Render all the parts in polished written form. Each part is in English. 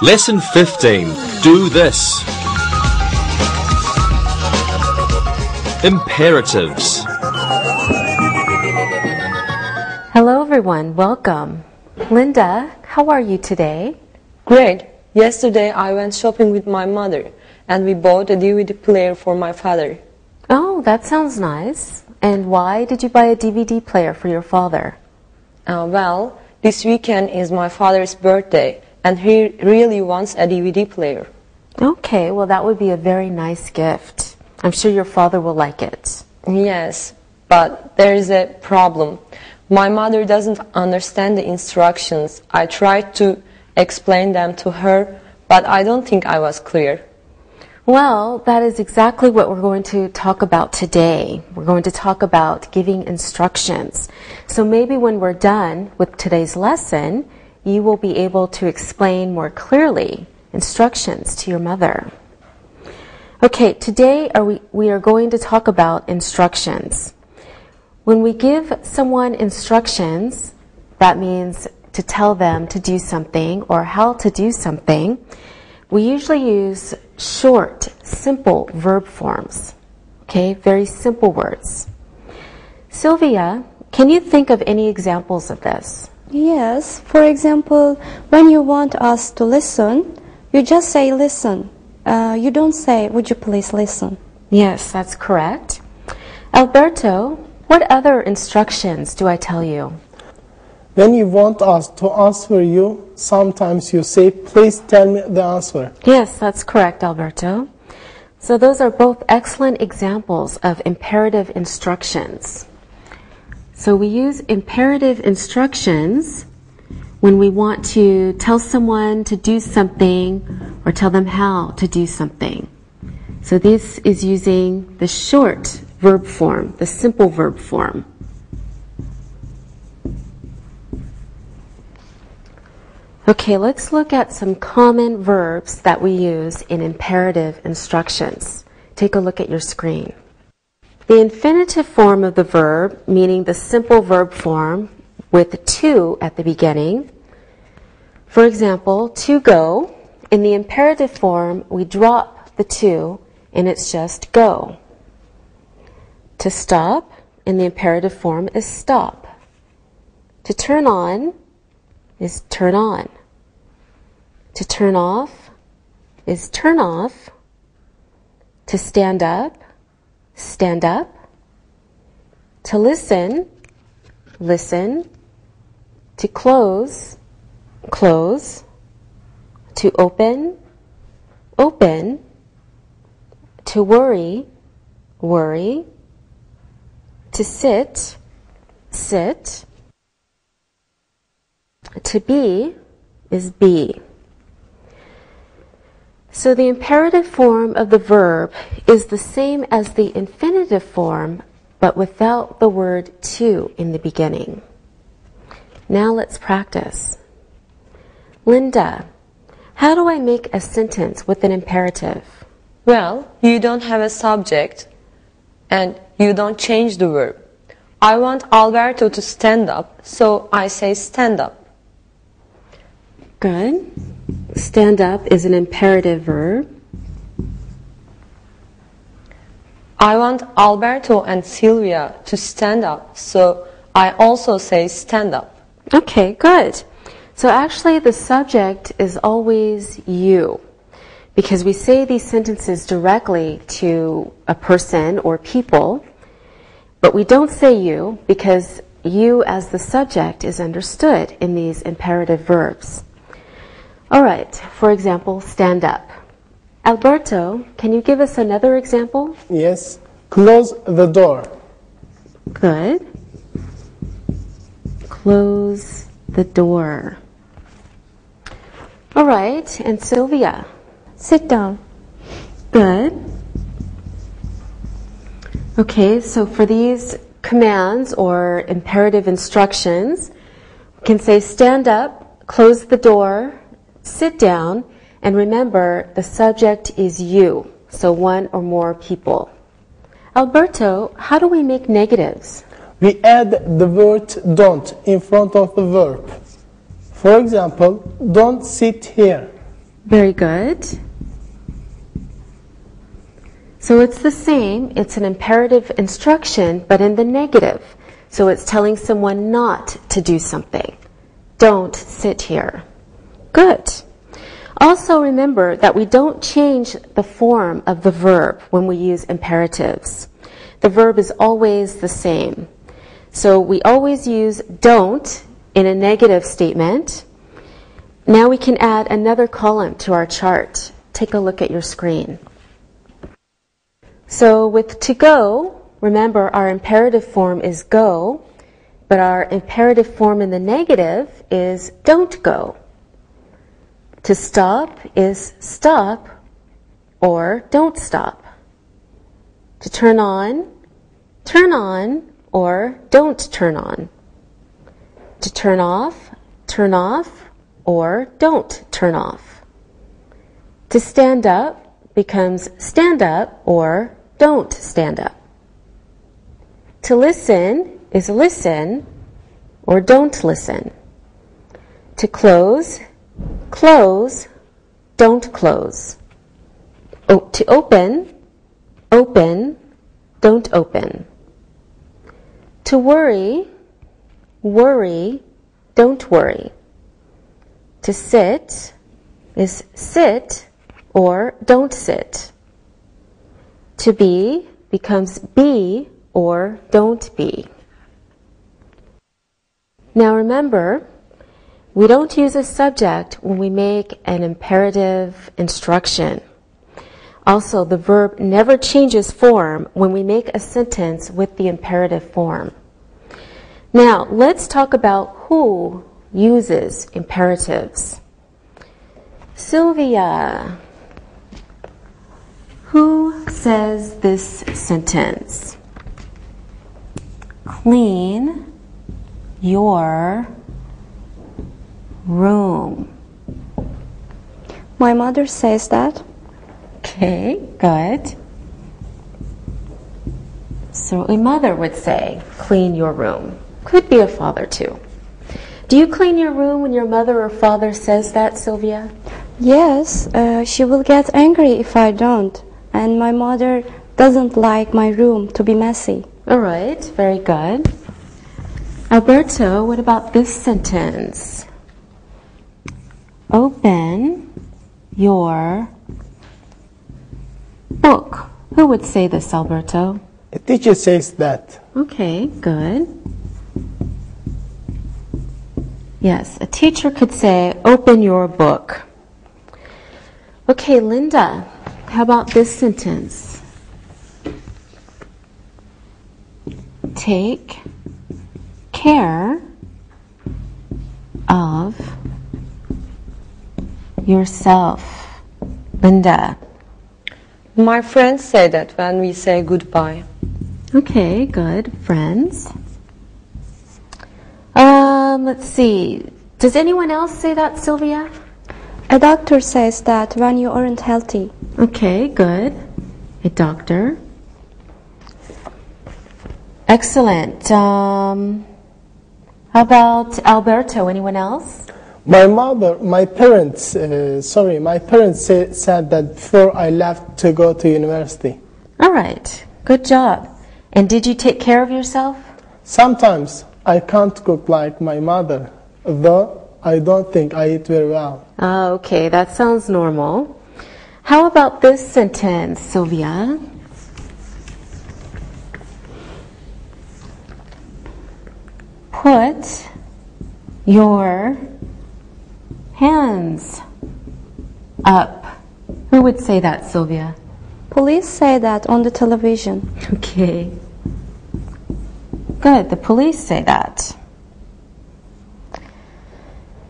Lesson 15. Do this. Imperatives. Hello everyone, welcome. Linda, how are you today? Great. Yesterday I went shopping with my mother and we bought a DVD player for my father. Oh, that sounds nice. And why did you buy a DVD player for your father? Well, this weekend is my father's birthday and he really wants a DVD player. Okay, well that would be a very nice gift. I'm sure your father will like it. Yes, but there is a problem. My mother doesn't understand the instructions. I tried to explain them to her, but I don't think I was clear. Well, that is exactly what we're going to talk about today. We're going to talk about giving instructions. So maybe when we're done with today's lesson, you will be able to explain more clearly instructions to your mother. Okay, today we are going to talk about instructions. When we give someone instructions, that means to tell them to do something or how to do something, we usually use short, simple verb forms. Okay, very simple words. Sylvia, can you think of any examples of this? Yes, for example, when you want us to listen, you just say listen. You don't say, would you please listen? Yes, that's correct. Alberto, what other instructions do I tell you? When you want us to answer you, sometimes you say, please tell me the answer. Yes, that's correct, Alberto. So those are both excellent examples of imperative instructions. So we use imperative instructions when we want to tell someone to do something or tell them how to do something. So this is using the short verb form, the simple verb form. Okay, let's look at some common verbs that we use in imperative instructions. Take a look at your screen. The infinitive form of the verb, meaning the simple verb form with to at the beginning. For example, to go. In the imperative form, we drop the to and it's just go. To stop, in the imperative form, is stop. To turn on is turn on. To turn off is turn off. To stand up, stand up. To listen, listen. To close, close. To open, open. To worry, worry. To sit, sit. To be is be. So the imperative form of the verb is the same as the infinitive form, but without the word to in the beginning. Now let's practice. Linda, how do I make a sentence with an imperative? Well, you don't have a subject and you don't change the verb. I want Alberto to stand up, so I say stand up. Good. Stand up is an imperative verb. I want Alberto and Sylvia to stand up, so I also say stand up. Okay, good. So actually the subject is always you, because we say these sentences directly to a person or people, but we don't say you because you as the subject is understood in these imperative verbs. All right, for example, stand up. Alberto, can you give us another example? Yes. Close the door. Good. Close the door. All right, and Sylvia? Sit down. Good. Okay, so for these commands or imperative instructions, we can say stand up, close the door, sit down, and remember the subject is you, so one or more people. Alberto, how do we make negatives? We add the word don't in front of the verb. For example, don't sit here. Very good. So it's the same. It's an imperative instruction, but in the negative. So it's telling someone not to do something. Don't sit here. Good. Also remember that we don't change the form of the verb when we use imperatives. The verb is always the same. So we always use don't in a negative statement. Now we can add another column to our chart. Take a look at your screen. So with to go, remember our imperative form is go, but our imperative form in the negative is don't go. To stop is stop or don't stop. To turn on or don't turn on. To turn off or don't turn off. To stand up becomes stand up or don't stand up. To listen is listen or don't listen. To close, don't close. To open, don't open. To worry, don't worry. To sit is sit or don't sit. To be becomes be or don't be. Now remember, we don't use a subject when we make an imperative instruction. Also, the verb never changes form when we make a sentence with the imperative form. Now, let's talk about who uses imperatives. Sylvia, who says this sentence? Clean your room. My mother says that. Okay, good. So a mother would say, clean your room. Could be a father too. Do you clean your room when your mother or father says that, Sylvia? Yes, she will get angry if I don't. And my mother doesn't like my room to be messy. All right, very good. Alberto, what about this sentence? Open your book. Who would say this, Alberto? A teacher says that. Okay, good. Yes, a teacher could say, open your book. Okay, Linda, how about this sentence? Take care of yourself. Linda. My friends say that when we say goodbye. Okay, good. Friends. Let's see. Does anyone else say that, Sylvia? A doctor says that when you aren't healthy. Okay, good. A doctor. Excellent. How about Alberto? Anyone else? My parents said that before I left to go to university. All right. Good job. And did you take care of yourself? Sometimes I can't cook like my mother, though I don't think I eat very well. Okay, that sounds normal. How about this sentence, Sylvia? Put your hands up. Who would say that, Sylvia? Police say that on the television. Okay. Good, the police say that.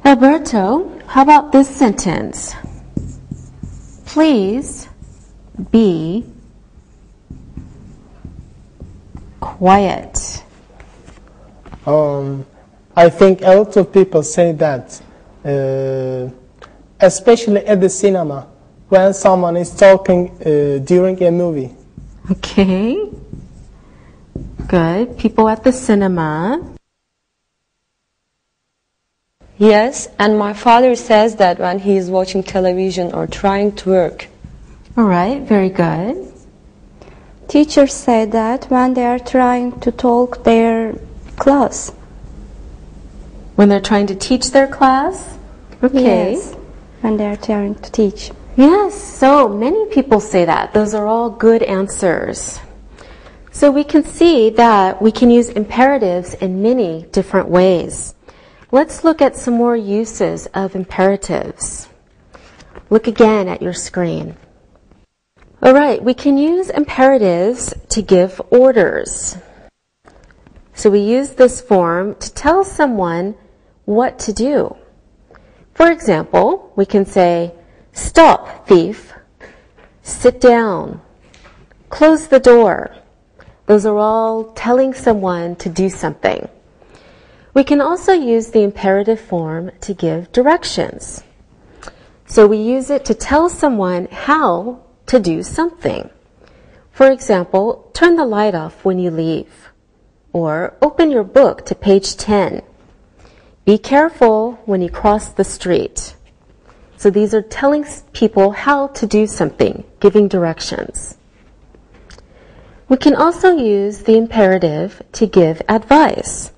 Alberto, how about this sentence? Please be quiet. I think a lot of people say that, especially at the cinema, when someone is talking during a movie. Okay. Good. People at the cinema. Yes, and my father says that when he is watching television or trying to work. All right, very good. Teachers say that when they are trying to talk their class. When they're trying to teach their class? Okay. Yes, when they are trying to teach. Yes, so many people say that. Those are all good answers. So we can see that we can use imperatives in many different ways. Let's look at some more uses of imperatives. Look again at your screen. All right, we can use imperatives to give orders. So we use this form to tell someone what to do. For example, we can say, "Stop, thief. Sit down. Close the door." Those are all telling someone to do something. We can also use the imperative form to give directions. So we use it to tell someone how to do something. For example, turn the light off when you leave. Or open your book to page 10. Be careful when you cross the street. So these are telling people how to do something, giving directions. We can also use the imperative to give advice.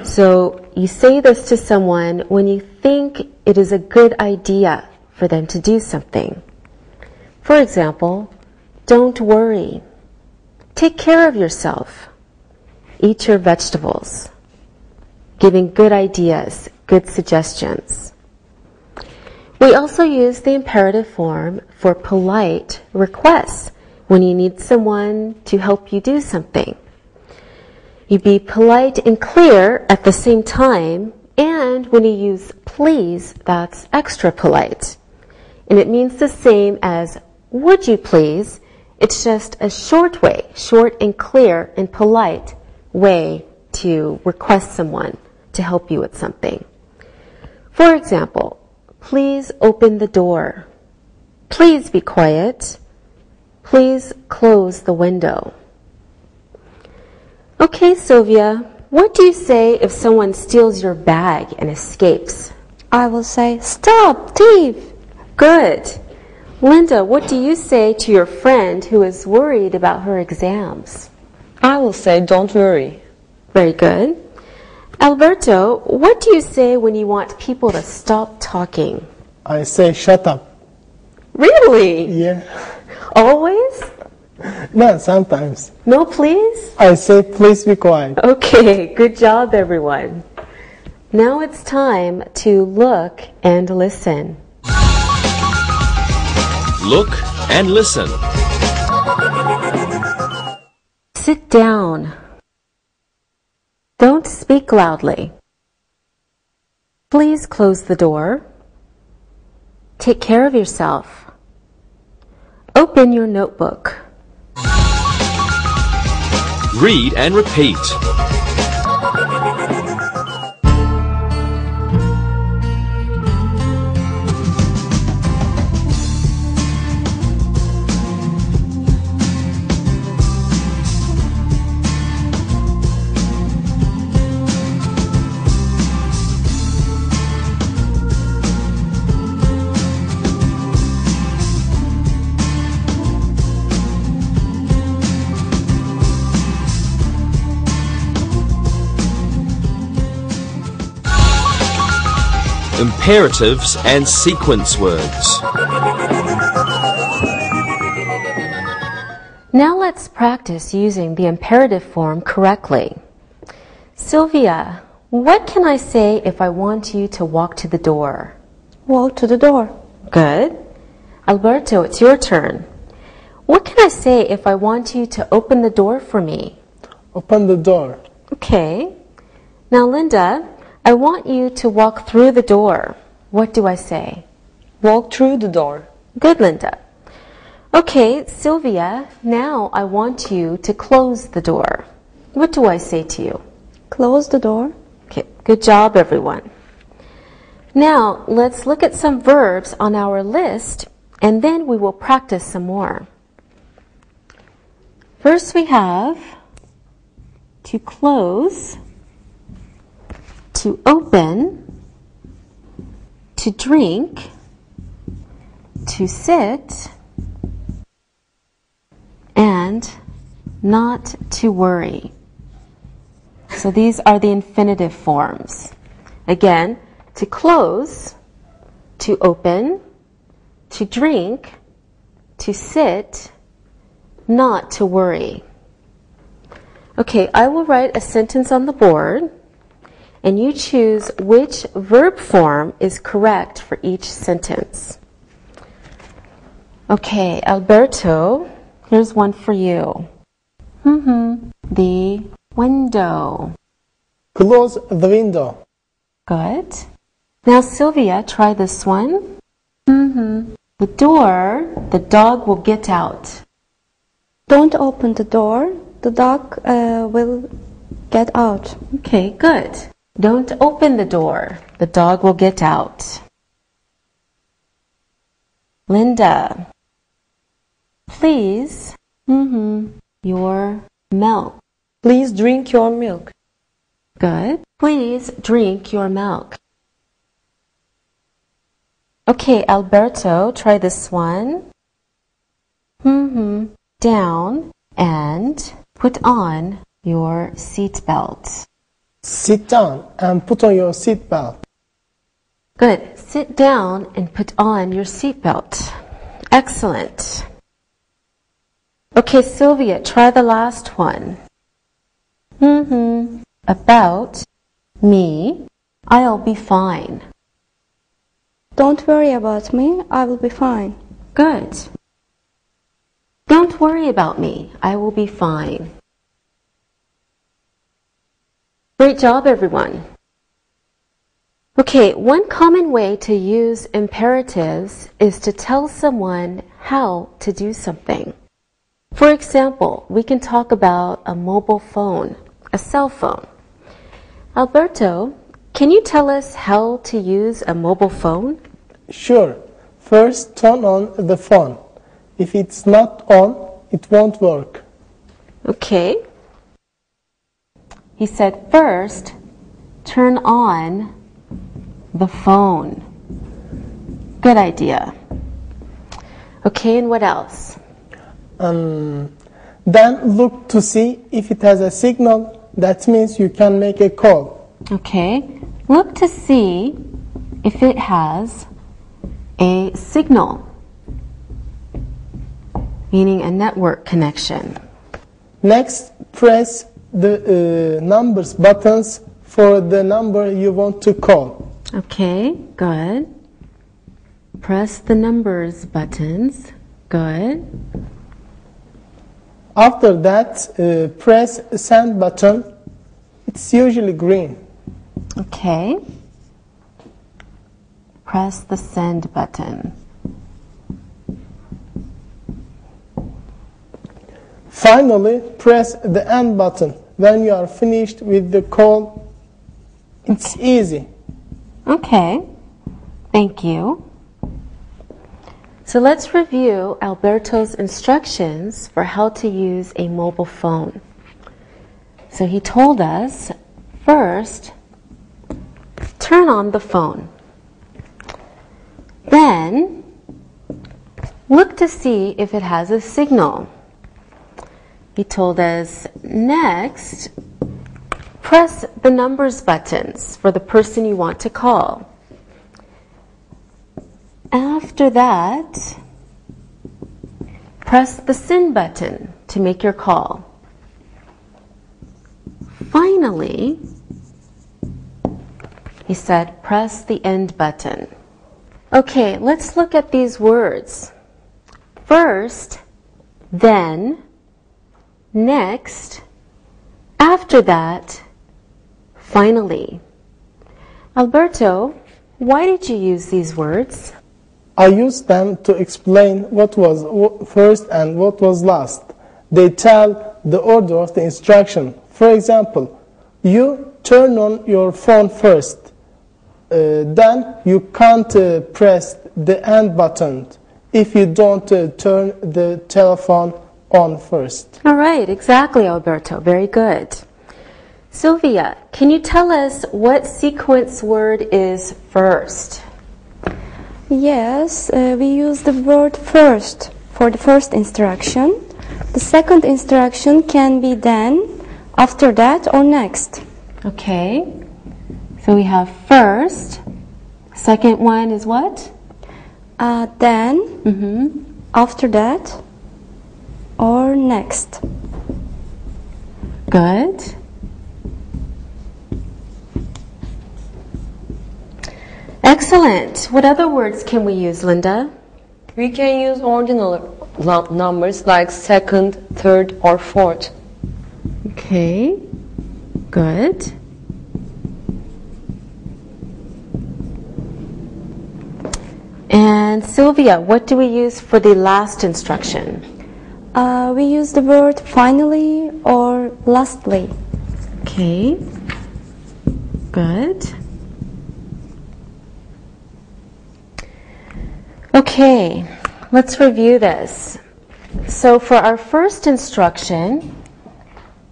So you say this to someone when you think it is a good idea for them to do something. For example, don't worry. Take care of yourself. Eat your vegetables. Giving good ideas, good suggestions. We also use the imperative form for polite requests when you need someone to help you do something. You be polite and clear at the same time, and when you use please, that's extra polite. And it means the same as would you please. It's just a short way, short and clear and polite way to request someone to help you with something. For example, please open the door. Please be quiet. Please close the window. Okay, Sylvia, what do you say if someone steals your bag and escapes? I will say, "Stop, thief!" Good. Linda, what do you say to your friend who is worried about her exams? I will say, don't worry. Very good. Alberto, what do you say when you want people to stop talking? I say shut up. Really? Yeah. Always? No, sometimes. No, please? I say please be quiet. Okay, good job, everyone. Now it's time to look and listen. Look and listen. Sit down. Don't speak loudly. Please close the door. Take care of yourself. Open your notebook. Read and repeat. Imperatives and sequence words. Now let's practice using the imperative form correctly. Sylvia, what can I say if I want you to walk to the door? Walk to the door. Good. Alberto, it's your turn. What can I say if I want you to open the door for me? Open the door. Okay. Now, Linda, I want you to walk through the door. What do I say? Walk through the door. Good, Linda. Okay, Sylvia, now I want you to close the door. What do I say to you? Close the door. Okay, good job, everyone. Now, let's look at some verbs on our list, and then we will practice some more. First, we have to close, to open, to drink, to sit, and not to worry. So these are the infinitive forms. Again, to close, to open, to drink, to sit, not to worry. Okay, I will write a sentence on the board, and you choose which verb form is correct for each sentence. Okay, Alberto, here's one for you. The window. Close the window. Good. Now, Sylvia, try this one. The door, the dog will get out. Don't open the door. The dog will get out. Okay, good. Don't open the door. The dog will get out. Linda, please, your milk. Please drink your milk. Good. Please drink your milk. Okay, Alberto, try this one. Down and put on your seatbelt. Sit down and put on your seatbelt. Good. Sit down and put on your seatbelt. Excellent. Okay, Sylvia, try the last one. About me, I'll be fine. Don't worry about me. I will be fine. Good. Don't worry about me. I will be fine. Great job, everyone. Okay, one common way to use imperatives is to tell someone how to do something. For example, we can talk about a mobile phone, a cell phone. Alberto, can you tell us how to use a mobile phone? Sure. First, turn on the phone. If it's not on, it won't work. Okay. He said first, turn on the phone. Good idea. Okay, and what else? Then look to see if it has a signal. That means you can make a call. Okay, look to see if it has a signal, meaning a network connection. Next, press the numbers buttons for the number you want to call. Okay, good. Press the numbers buttons. Good. After that, press send button. It's usually green. Okay. Press the send button. Finally, press the end button. When you are finished with the call, it's easy. Okay, thank you. So let's review Alberto's instructions for how to use a mobile phone. So he told us, first, turn on the phone. Then, look to see if it has a signal. He told us, next, press the numbers buttons for the person you want to call. After that, press the send button to make your call. Finally, he said, press the end button. Okay, let's look at these words. First, then, next, after that, finally. Alberto, why did you use these words? I used them to explain what was first and what was last. They tell the order of the instruction. For example, you turn on your phone first. Then you can't press the end button if you don't turn the telephone on first. All right, exactly, Alberto. Very good. Sylvia, can you tell us what sequence word is first? Yes, we use the word first for the first instruction. The second instruction can be then, after that, or next. Okay. So we have first. Second one is what? Then, after that, or next. Good. Excellent. What other words can we use, Linda? We can use ordinal numbers like second, third, or fourth. Okay. Good. And Sylvia, what do we use for the last instruction? We use the word finally or lastly. Okay. Good. Okay, let's review this. So for our first instruction,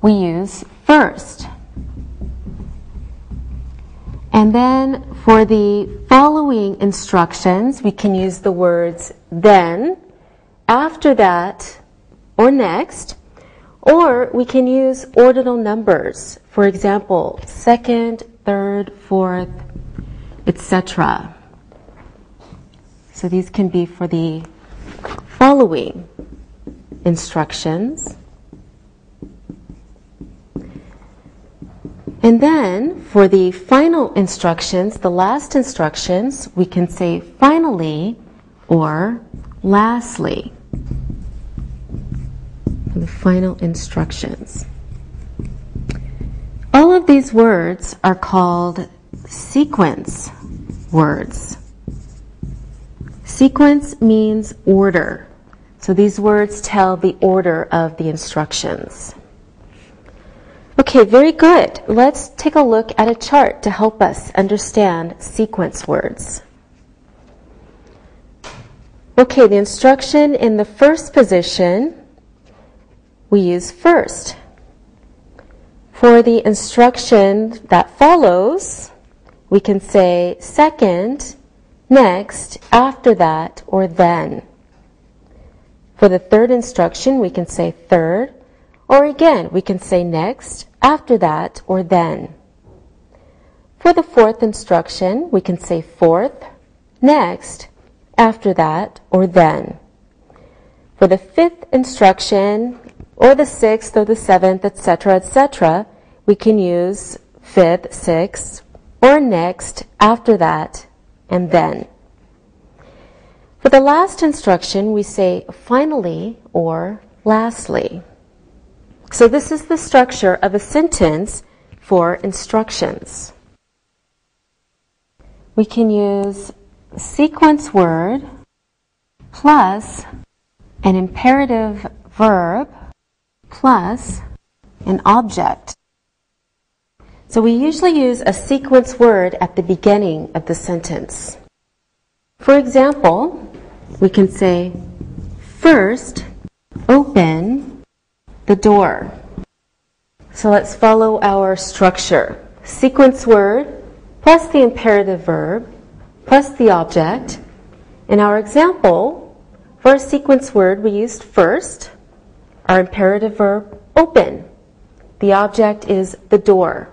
we use first. And then for the following instructions, we can use the words then, after that, or next, or we can use ordinal numbers. For example, second, third, fourth, etc. So these can be for the following instructions. And then for the final instructions, the last instructions, we can say finally or lastly. For the final instructions. All of these words are called sequence words. Sequence means order. So these words tell the order of the instructions. Okay, very good. Let's take a look at a chart to help us understand sequence words. Okay, the instruction in the first position, we use first. For the instruction that follows, we can say second, next, after that, or then. For the third instruction, we can say third, or again, we can say next, after that, or then. For the fourth instruction, we can say fourth, next, after that, or then. For the fifth instruction, or the sixth, or the seventh, etc., etc., we can use fifth, sixth, or next, after that, and then. For the last instruction, we say finally or lastly. So this is the structure of a sentence for instructions. We can use sequence word plus an imperative verb plus an object. So we usually use a sequence word at the beginning of the sentence. For example, we can say, first, open the door. So let's follow our structure. Sequence word plus the imperative verb plus the object. In our example, for a sequence word, we used first, our imperative verb, open. The object is the door.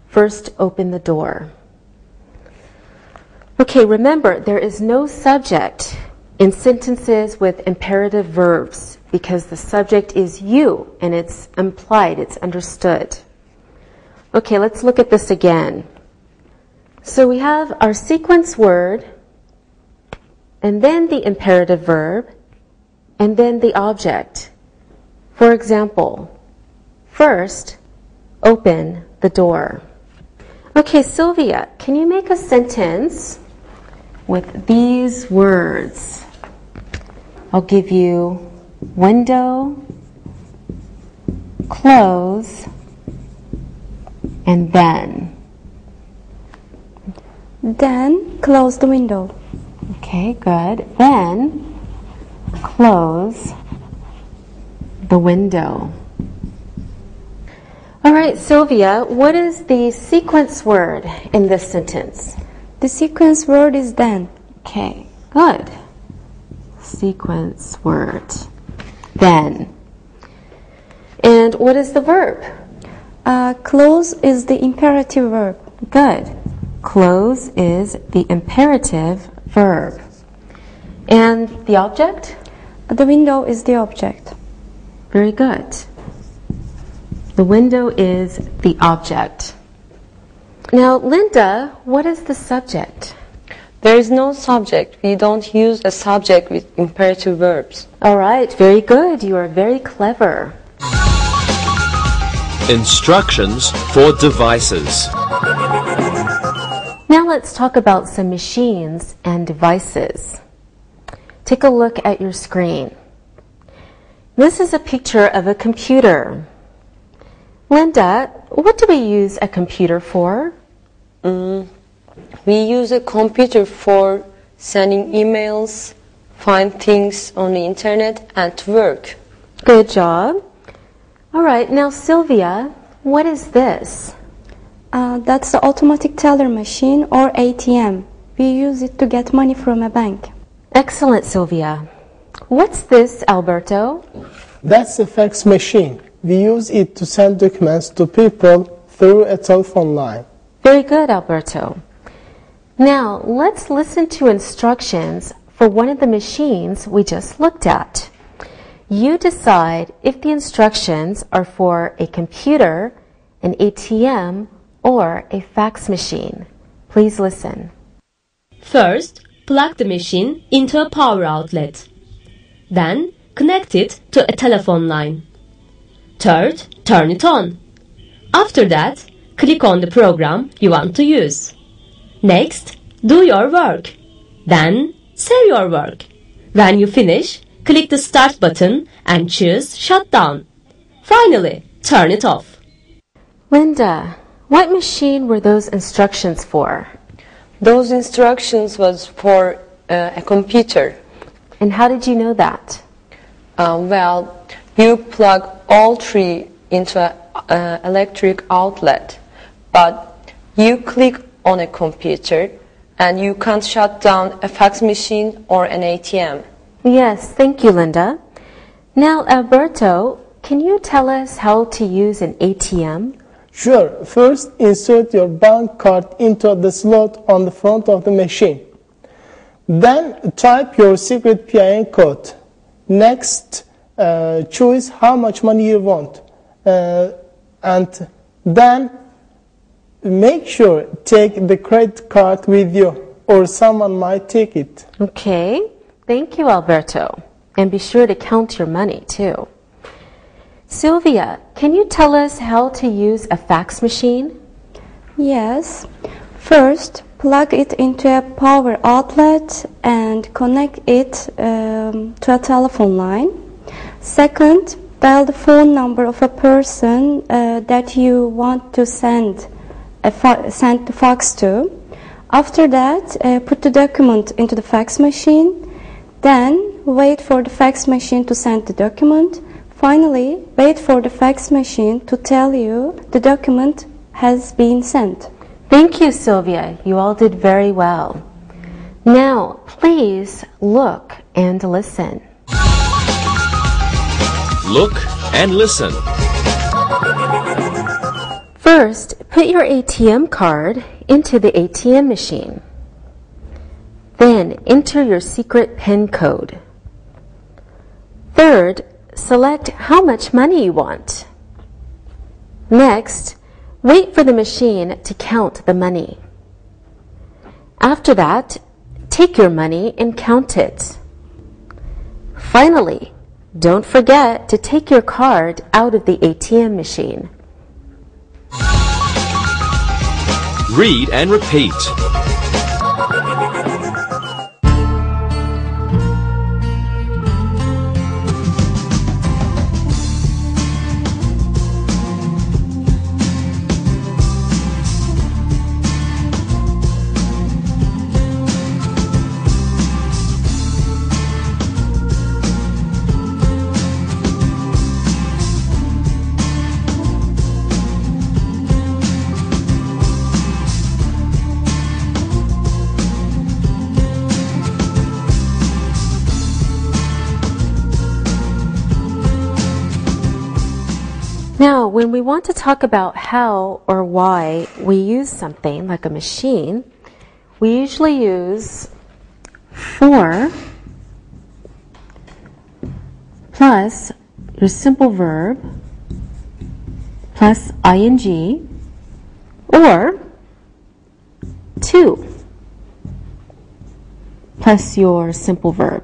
First, open the door. Okay, remember, there is no subject in sentences with imperative verbs because the subject is you and it's implied, it's understood. Okay, let's look at this again. So we have our sequence word and then the imperative verb and then the object. For example, first, open the door. Okay, Sylvia, can you make a sentence with these words? I'll give you window, close, and then. Then close the window. Okay, good. Then close the window. All right, Sylvia, what is the sequence word in this sentence? The sequence word is then. Okay, Good. Sequence word. Then. And what is the verb? Close is the imperative verb. Good. Close is the imperative verb. And the object? The window is the object. Very good. The window is the object. Now, Linda, what is the subject? There is no subject. We don't use a subject with imperative verbs. All right, very good. You are very clever. Instructions for devices. Now let's talk about some machines and devices. Take a look at your screen. This is a picture of a computer. Linda, what do we use a computer for? We use a computer for sending emails, find things on the internet, and to work. Good job. All right, now Sylvia, what is this? That's the automatic teller machine or ATM. We use it to get money from a bank. Excellent, Sylvia. What's this, Alberto? That's a fax machine. We use it to send documents to people through a telephone line. Very good, Alberto. Now, let's listen to instructions for one of the machines we just looked at. You decide if the instructions are for a computer, an ATM, or a fax machine. Please listen. First, plug the machine into a power outlet. Then, connect it to a telephone line. Third, turn it on. After that, click on the program you want to use. Next, do your work. Then, save your work. When you finish, click the Start button and choose Shutdown. Finally, turn it off. Linda, what machine were those instructions for? Those instructions was for a computer. And how did you know that? Well, you plug all three into an electric outlet, but you click on a computer and you can't shut down a fax machine or an ATM. Yes, thank you, Linda. Now, Alberto, can you tell us how to use an ATM? Sure. First, insert your bank card into the slot on the front of the machine. Then, type your secret PIN code. Next, choose how much money you want. And then, make sure take the credit card with you, or someone might take it. Okay, thank you, Alberto. And be sure to count your money, too. Sylvia, can you tell us how to use a fax machine? Yes. First, plug it into a power outlet and connect it to a telephone line. Second, dial the phone number of a person that you want to send the fax to. After that, put the document into the fax machine. Then, wait for the fax machine to send the document. Finally, wait for the fax machine to tell you the document has been sent. Thank you, Sylvia. You all did very well. Now, please look and listen. Look and listen. First, put your ATM card into the ATM machine. Then, enter your secret PIN code. Third, select how much money you want. Next, wait for the machine to count the money. After that, take your money and count it. Finally, don't forget to take your card out of the ATM machine. Read and repeat. when we want to talk about how or why we use something like a machine, we usually use for plus your simple verb plus ing or to plus your simple verb.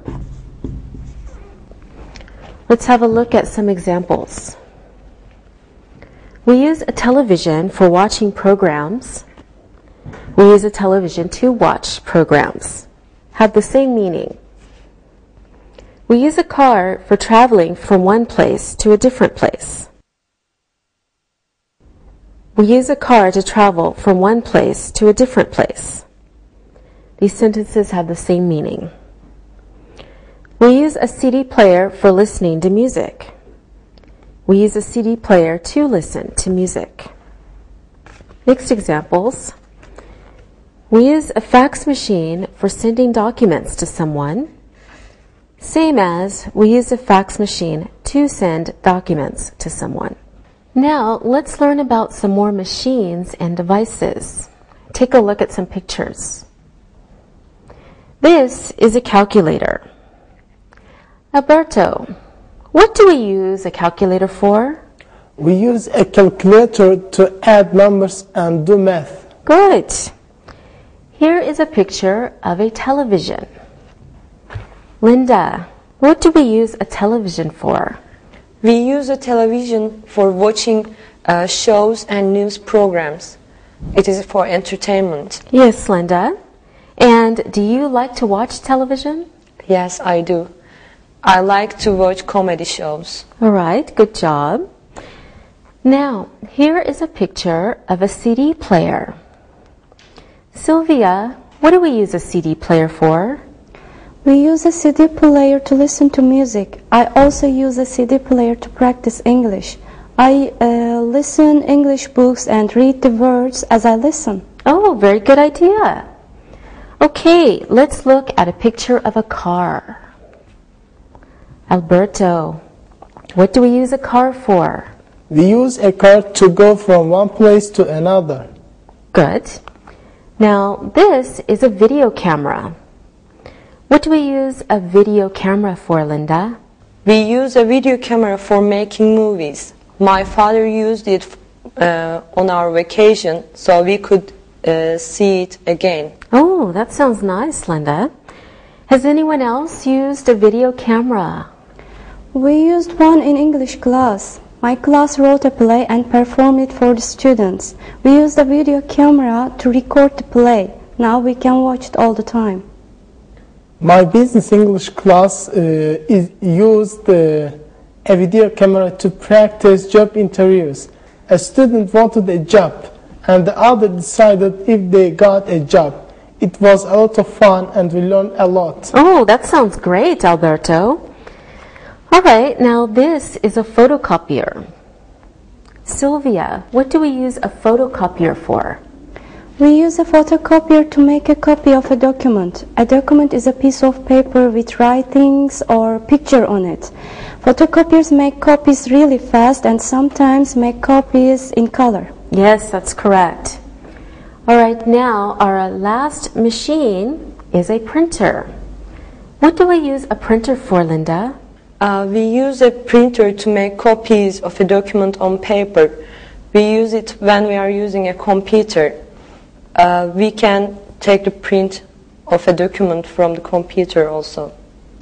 Let's have a look at some examples. We use a television for watching programs. We use a television to watch programs. Have the same meaning. We use a car for traveling from one place to a different place. We use a car to travel from one place to a different place. These sentences have the same meaning. We use a CD player for listening to music. We use a CD player to listen to music. Next examples. We use a fax machine for sending documents to someone, same as we use a fax machine to send documents to someone. Now, let's learn about some more machines and devices. Take a look at some pictures. This is a calculator. Alberto, what do we use a calculator for? We use a calculator to add numbers and do math. Good. Here is a picture of a television. Linda, what do we use a television for? We use a television for watching shows and news programs. It is for entertainment. Yes, Linda. And do you like to watch television? Yes, I do. I like to watch comedy shows. All right, good job. Now, here is a picture of a CD player. Sylvia, what do we use a CD player for? We use a CD player to listen to music. I also use a CD player to practice English. I listen English books and read the words as I listen. Oh, very good idea. Okay, let's look at a picture of a car. Alberto, what do we use a car for? We use a car to go from one place to another. Good. Now, this is a video camera. What do we use a video camera for, Linda? We use a video camera for making movies. My father used it on our vacation, so we could see it again. Oh, that sounds nice, Linda. Has anyone else used a video camera? We used one in English class. My class wrote a play and performed it for the students. We used a video camera to record the play. Now we can watch it all the time. My business English class used a video camera to practice job interviews. A student wanted a job and the other decided if they got a job. It was a lot of fun and we learned a lot. Oh, that sounds great, Alberto. All right, now this is a photocopier. Sylvia, what do we use a photocopier for? We use a photocopier to make a copy of a document. A document is a piece of paper with writings or picture on it. Photocopiers make copies really fast and sometimes make copies in color. Yes, that's correct. All right, now our last machine is a printer. What do we use a printer for, Linda? We use a printer to make copies of a document on paper. We use it when we are using a computer. We can take the print of a document from the computer also.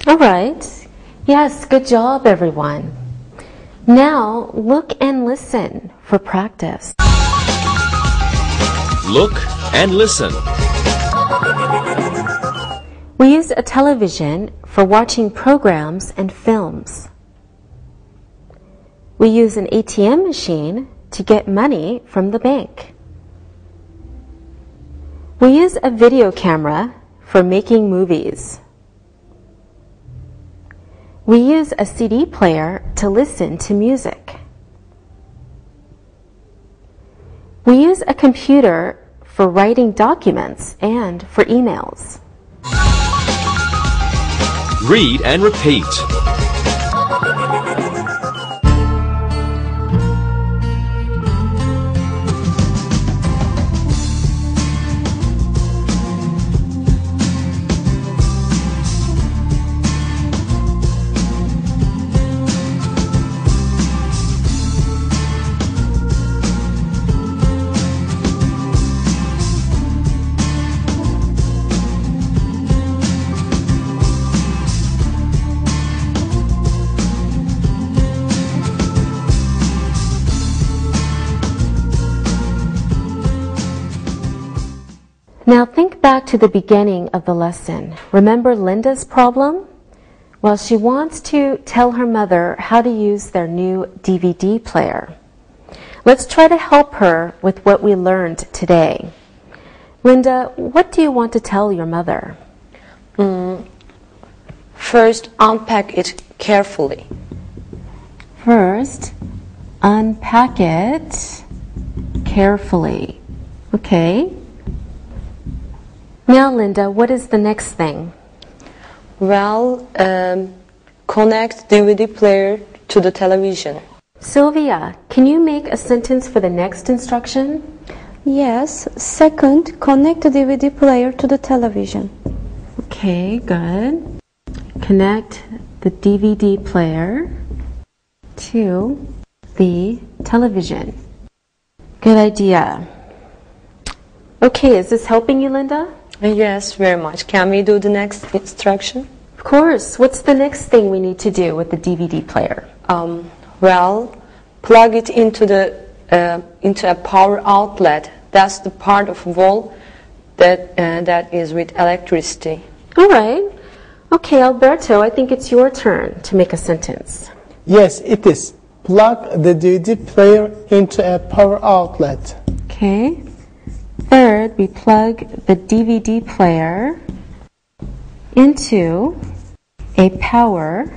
All right. Yes, good job, everyone. Now, look and listen for practice. Look and listen. We use a television for watching programs and films. We use an ATM machine to get money from the bank. We use a video camera for making movies. We use a CD player to listen to music. We use a computer for writing documents and for emails. Read and repeat. Now think back to the beginning of the lesson. Remember Linda's problem? Well, she wants to tell her mother how to use their new DVD player. Let's try to help her with what we learned today. Linda, what do you want to tell your mother? First, unpack it carefully. First, unpack it carefully. Okay. Now, Linda, what is the next thing? Well, connect DVD player to the television. Sylvia, can you make a sentence for the next instruction? Yes. Second, connect the DVD player to the television. Okay, good. Connect the DVD player to the television. Good idea. Okay, is this helping you, Linda? Yes, very much. Can we do the next instruction? Of course. What's the next thing we need to do with the DVD player? Well, plug it into a power outlet. That's the part of wall that is with electricity. All right. Okay, Alberto, I think it's your turn to make a sentence. Yes, it is. Plug the DVD player into a power outlet. Okay. Third, we plug the DVD player into a power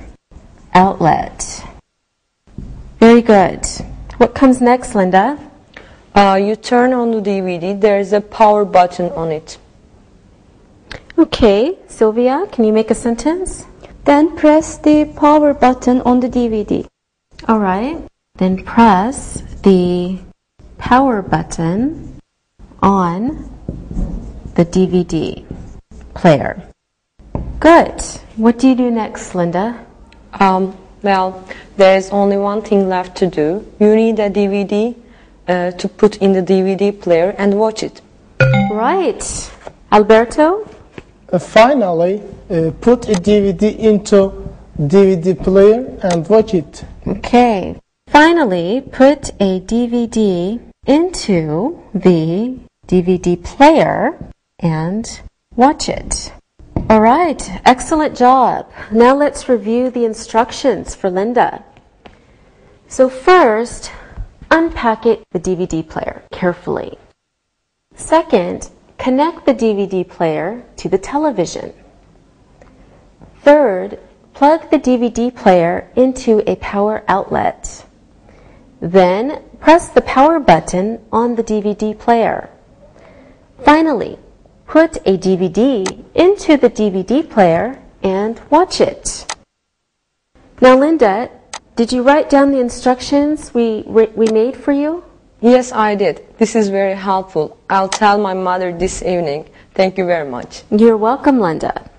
outlet. Very good. What comes next, Linda? You turn on the DVD. There's a power button on it. Okay, Sylvia, can you make a sentence? Then press the power button on the DVD. All right. Then press the power button on the DVD player. Good. What do you do next, Linda? Well, there's only one thing left to do. You need a DVD to put in the DVD player and watch it. Right. Alberto? Finally, put a DVD into DVD player and watch it. Okay. Finally, put a DVD into the DVD player and watch it. All right. Excellent job. Now let's review the instructions for Linda. So first, unpack the DVD player carefully. Second, connect the DVD player to the television. Third, plug the DVD player into a power outlet. Then, press the power button on the DVD player. Finally, put a DVD into the DVD player and watch it. Now, Linda, did you write down the instructions we made for you? Yes, I did. This is very helpful. I'll tell my mother this evening. Thank you very much. You're welcome, Linda.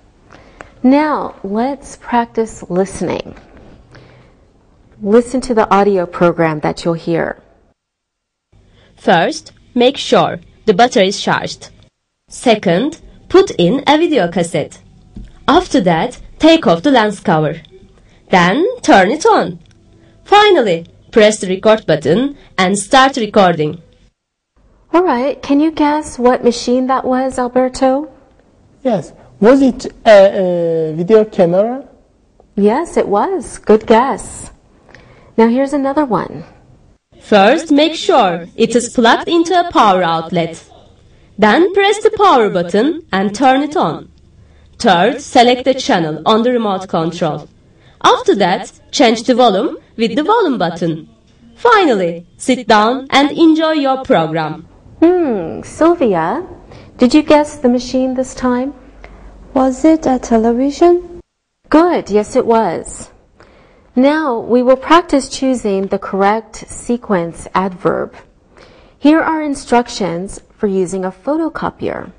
Now, let's practice listening. Listen to the audio program that you'll hear. First, make sure the battery is charged. Second, put in a video cassette. After that, take off the lens cover. Then, turn it on. Finally, press the record button and start recording. All right, can you guess what machine that was, Alberto? Yes. Was it a video camera? Yes, it was. Good guess. Now here's another one. First, make sure it is plugged into a power outlet. Then press the power button and turn it on. Third, select the channel on the remote control. After that, change the volume with the volume button. Finally, sit down and enjoy your program. Sylvia, did you guess the machine this time? Was it a television? Good, yes it was. Now we will practice choosing the correct sequence adverb. Here are instructions for using a photocopier.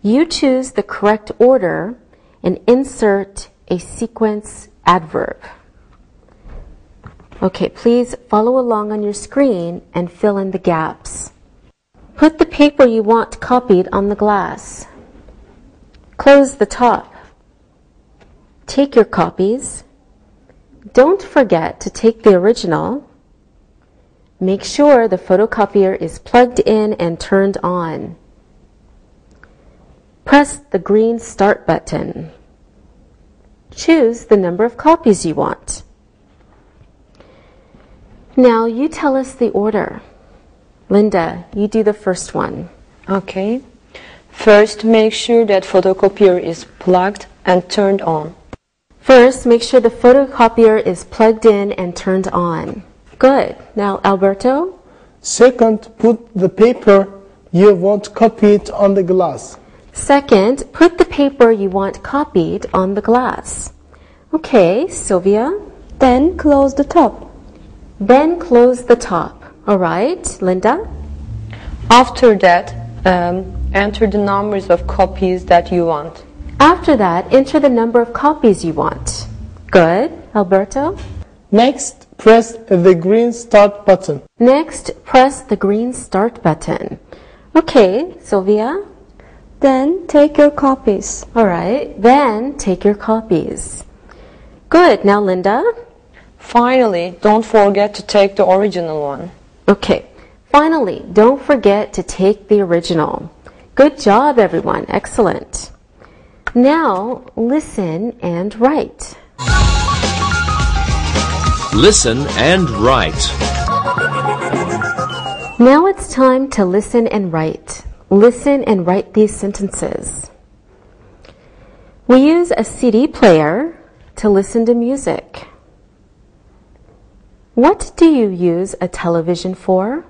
You choose the correct order and insert a sequence adverb. Okay, please follow along on your screen and fill in the gaps. Put the paper you want copied on the glass. Close the top. Take your copies. Don't forget to take the original. Make sure the photocopier is plugged in and turned on. Press the green Start button. Choose the number of copies you want. Now you tell us the order. Linda, you do the first one. Okay. First, make sure that photocopier is plugged and turned on. First, make sure the photocopier is plugged in and turned on. Good. Now, Alberto? Second, put the paper you want copied on the glass. Second, put the paper you want copied on the glass. Okay, Sylvia? Then close the top. Then close the top. All right, Linda? After that, enter the numbers of copies that you want. After that, enter the number of copies you want. Good. Alberto? Next, press the green Start button. Next, press the green Start button. Okay, Sylvia? Then take your copies. All right, then take your copies. Good. Now, Linda? Finally, don't forget to take the original one. Okay. Finally, don't forget to take the original. Good job, everyone. Excellent. Now, listen and write. Listen and write. Now it's time to listen and write. Listen and write these sentences. We use a CD player to listen to music. What do you use a television for?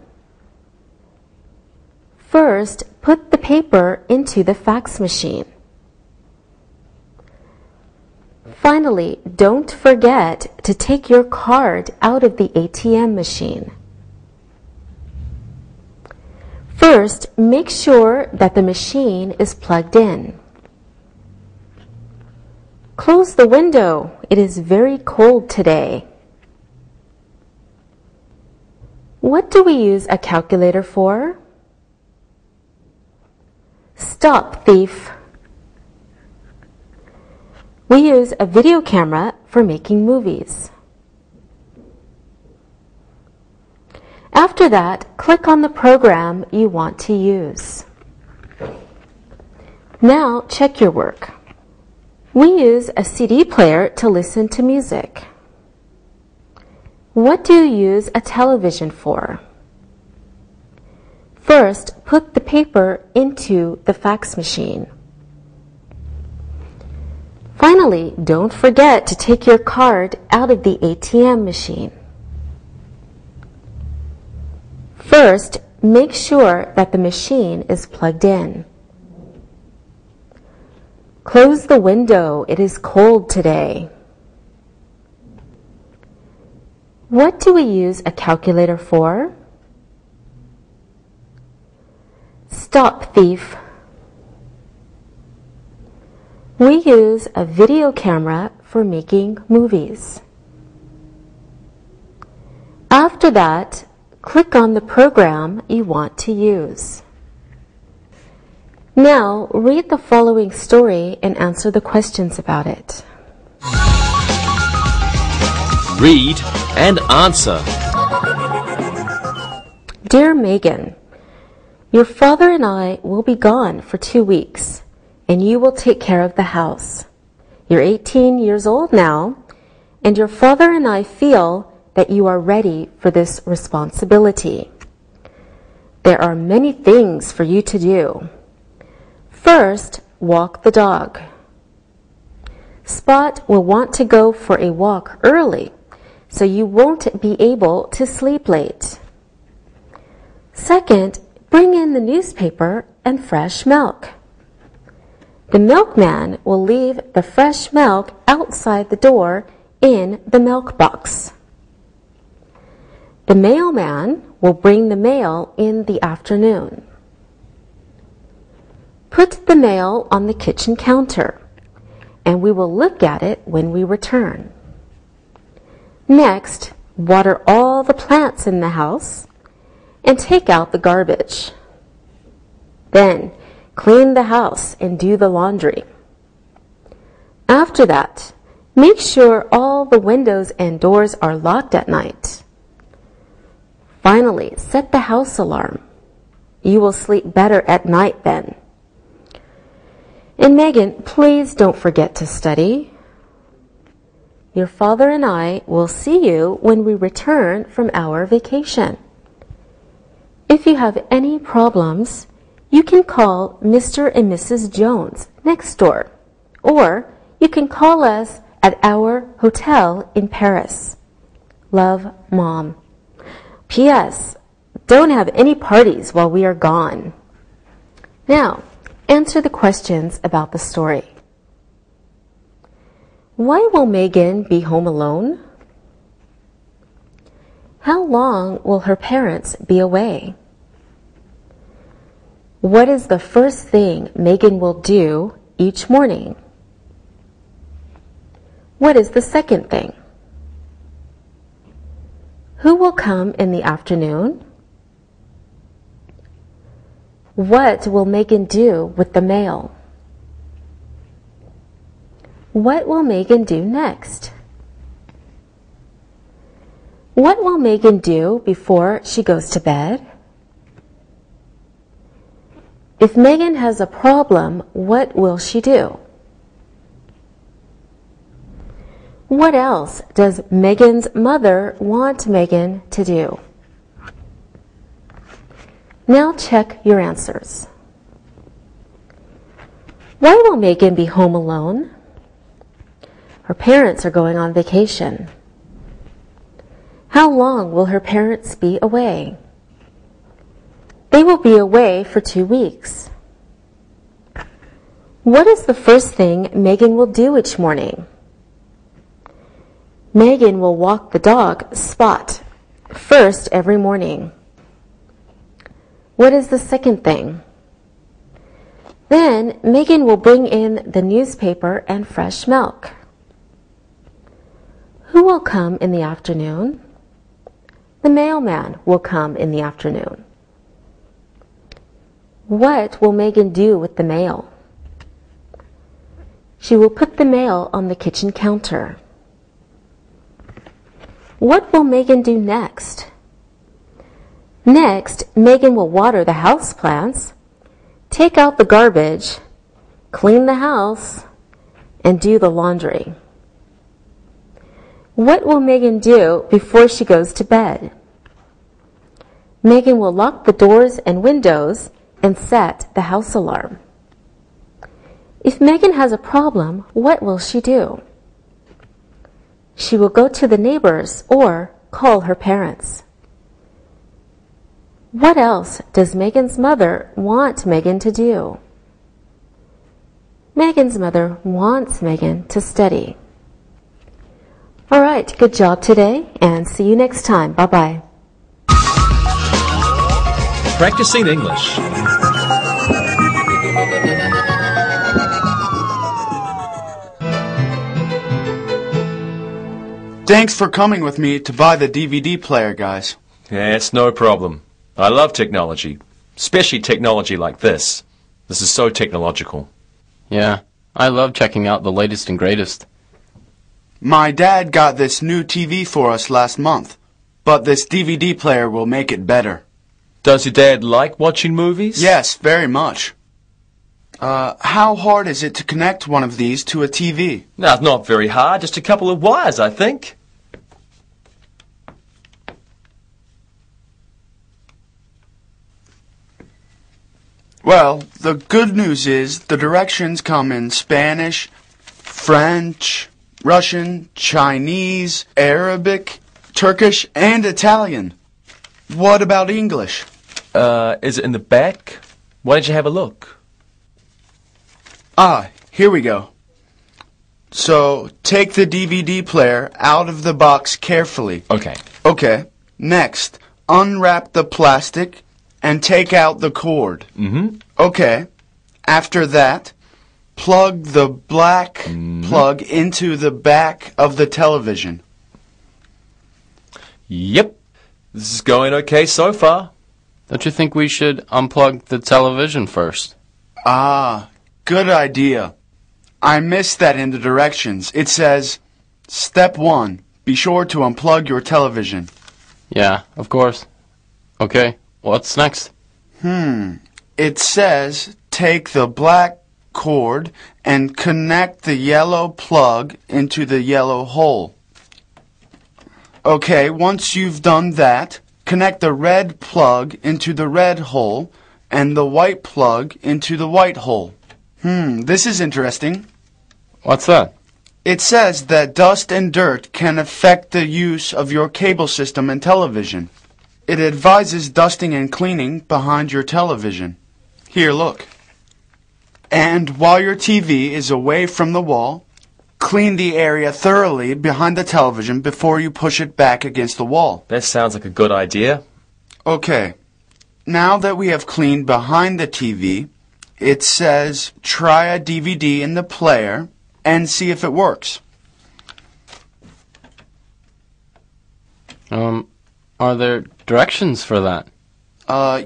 First, put the paper into the fax machine. Finally, don't forget to take your card out of the ATM machine. First, make sure that the machine is plugged in. Close the window. It is very cold today. What do we use a calculator for? Stop, thief. We use a video camera for making movies. After that, click on the program you want to use. Now, check your work. We use a CD player to listen to music. What do you use a television for? First, put the paper into the fax machine. Finally, don't forget to take your card out of the ATM machine. First, make sure that the machine is plugged in. Close the window. It is cold today. What do we use a calculator for? Stop, thief. We use a video camera for making movies. After that, click on the program you want to use. Now, read the following story and answer the questions about it. Read and answer. Dear Megan, your father and I will be gone for 2 weeks, and you will take care of the house. You're 18 years old now, and your father and I feel that you are ready for this responsibility. There are many things for you to do. First, walk the dog. Spot will want to go for a walk early, so you won't be able to sleep late. Second, bring in the newspaper and fresh milk. The milkman will leave the fresh milk outside the door in the milk box. The mailman will bring the mail in the afternoon. Put the mail on the kitchen counter, and we will look at it when we return. Next, water all the plants in the house and take out the garbage. Then, clean the house and do the laundry. After that, make sure all the windows and doors are locked at night. Finally, set the house alarm. You will sleep better at night then. And Megan, please don't forget to study. Your father and I will see you when we return from our vacation. If you have any problems, you can call Mr. and Mrs. Jones next door, or you can call us at our hotel in Paris. Love, Mom. P.S. Don't have any parties while we are gone. Now, answer the questions about the story. Why will Megan be home alone? How long will her parents be away? What is the first thing Megan will do each morning? What is the second thing? Who will come in the afternoon? What will Megan do with the mail? What will Megan do next? What will Megan do before she goes to bed? If Megan has a problem, what will she do? What else does Megan's mother want Megan to do? Now check your answers. Why will Megan be home alone? Her parents are going on vacation. How long will her parents be away? They will be away for 2 weeks. What is the first thing Megan will do each morning? Megan will walk the dog, Spot, first every morning. What is the second thing? Then Megan will bring in the newspaper and fresh milk. Who will come in the afternoon? The mailman will come in the afternoon. What will Megan do with the mail? She will put the mail on the kitchen counter. What will Megan do next? Next, Megan will water the houseplants, take out the garbage, clean the house, and do the laundry. What will Megan do before she goes to bed? Megan will lock the doors and windows and set the house alarm. If Megan has a problem, what will she do? She will go to the neighbors or call her parents. What else does Megan's mother want Megan to do? Megan's mother wants Megan to study. All right, good job today, and see you next time. Bye-bye. Practicing English. Thanks for coming with me to buy the DVD player, guys. Yeah, it's no problem. I love technology, especially technology like this. This is so technological. Yeah, I love checking out the latest and greatest. My dad got this new TV for us last month, but this DVD player will make it better. Does your dad like watching movies? Yes, very much. How hard is it to connect one of these to a TV? No, it's not very hard. Just a couple of wires, I think. Well, the good news is the directions come in Spanish, French, Russian, Chinese, Arabic, Turkish, and Italian. What about English? Is it in the back? Why don't you have a look? Ah, here we go. So, take the DVD player out of the box carefully. Okay. Okay. Next, unwrap the plastic and take out the cord. Mm-hmm. Okay. After that, plug the black plug into the back of the television. Yep. This is going okay so far. Don't you think we should unplug the television first? Ah, good idea. I missed that in the directions. It says, Step 1, be sure to unplug your television. Yeah, of course. Okay, what's next? It says, take the black cord and connect the yellow plug into the yellow hole. Okay, once you've done that, connect the red plug into the red hole and the white plug into the white hole. This is interesting. What's that? It says that dust and dirt can affect the use of your cable system and television. It advises dusting and cleaning behind your television. Here, look. And while your TV is away from the wall, clean the area thoroughly behind the television before you push it back against the wall. That sounds like a good idea. Okay. Now that we have cleaned behind the TV, it says try a DVD in the player and see if it works. Are there directions for that?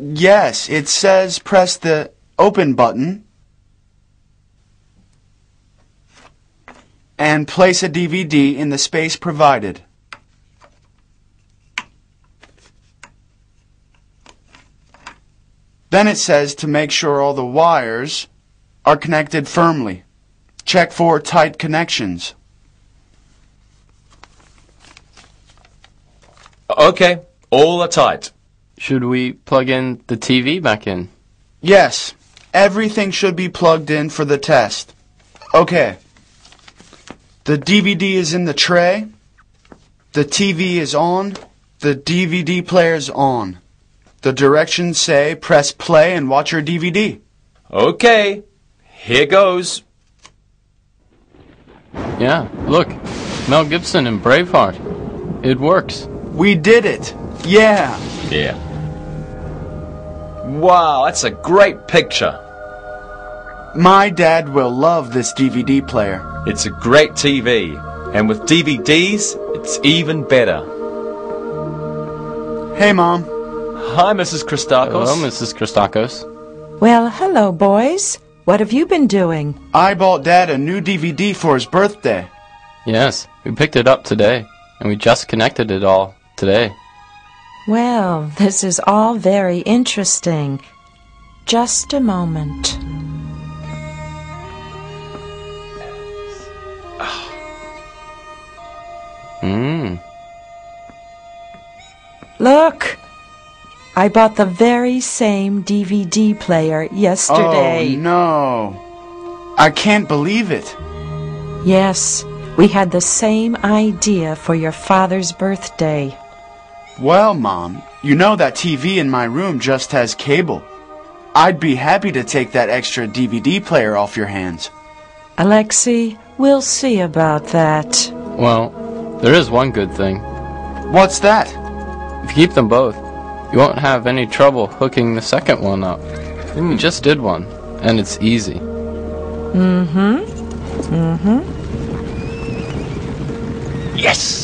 Yes. It says press the open button and place a DVD in the space provided. Then it says to make sure all the wires are connected firmly. Check for tight connections. Okay, all are tight. Should we plug in the TV back in? Yes, everything should be plugged in for the test. Okay. The DVD is in the tray. The TV is on. The DVD player's on. The directions say press play and watch your DVD. Okay, here goes. Yeah, look. Mel Gibson in Braveheart. It works. We did it. Yeah. Yeah. Wow, that's a great picture. My dad will love this DVD player. It's a great TV, and with DVDs, it's even better. Hey, Mom. Hi, Mrs. Christakos. Hello, Mrs. Christakos. Well, hello, boys. What have you been doing? I bought Dad a new DVD for his birthday. Yes, we picked it up today, and we just connected it all today. Well, this is all very interesting. Just a moment. Look! I bought the very same DVD player yesterday. Oh, no. I can't believe it. Yes, we had the same idea for your father's birthday. Well, Mom, you know that TV in my room just has cable. I'd be happy to take that extra DVD player off your hands. Alexei, we'll see about that. Well, there is one good thing. What's that? If you keep them both, you won't have any trouble hooking the second one up. We just did one, and it's easy. Yes!